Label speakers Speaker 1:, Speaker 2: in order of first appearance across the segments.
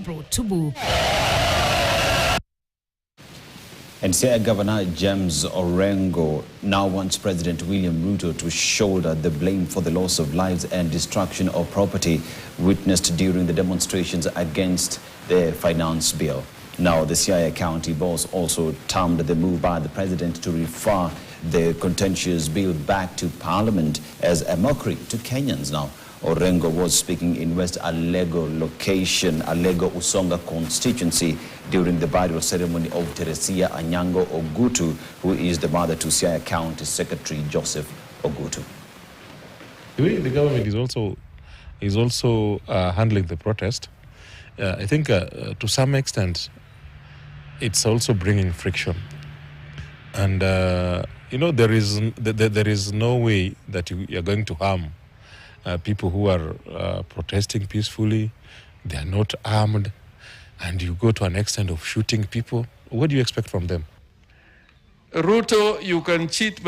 Speaker 1: brought to book.
Speaker 2: And Siaya Governor James Orengo now wants President William Ruto to shoulder the blame for the loss of lives and destruction of property witnessed during the demonstrations against the finance bill. Now, the Siaya County boss also termed the move by the president to refer the contentious bill back to Parliament as a mockery to Kenyans. Now, Orengo was speaking in West Alego location, Alego Usonga constituency, during the burial ceremony of Teresia Anyango Ogutu, who is the mother to Siaya County Secretary Joseph Ogutu.
Speaker 3: The way the government is also handling the protest, I think to some extent it's also bringing friction. And you know, there is no way that you are going to harm people who are protesting peacefully. They are not armed, and you go to an extent of shooting people. What do you expect from them?
Speaker 4: Ruto, you can cheat,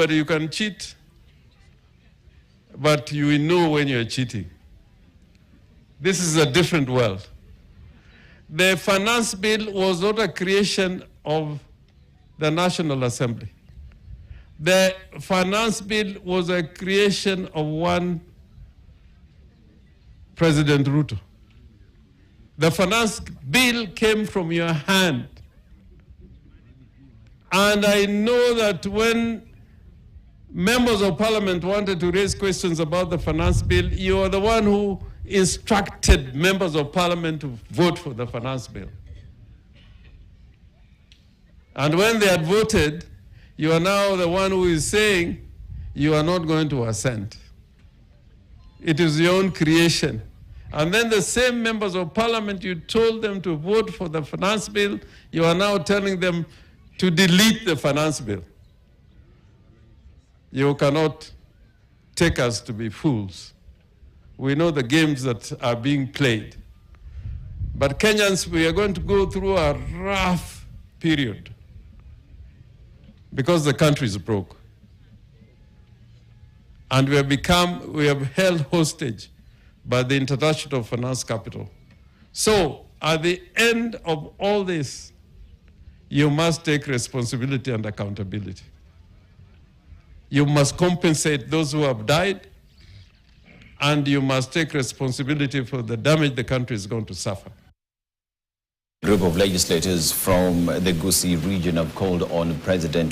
Speaker 4: but you will know when you're cheating. This is a different world. The finance bill was not a creation of the National Assembly. The finance bill was a creation of one President Ruto. The finance bill came from your hand. And I know that when members of parliament wanted to raise questions about the finance bill, you are the one who instructed members of parliament to vote for the finance bill. And when they had voted, you are now the one who is saying you are not going to assent. It is your own creation. And then the same members of parliament, you told them to vote for the finance bill, you are now telling them to delete the finance bill. You cannot take us to be fools. We know the games that are being played. But Kenyans, we are going to go through a rough period because the country is broke. And we have held hostage by the international finance capital. So at the end of all this, you must take responsibility and accountability. You must compensate those who have died, and you must take responsibility for the damage the country is going to suffer.
Speaker 2: A group of legislators from the Gusii region have called on President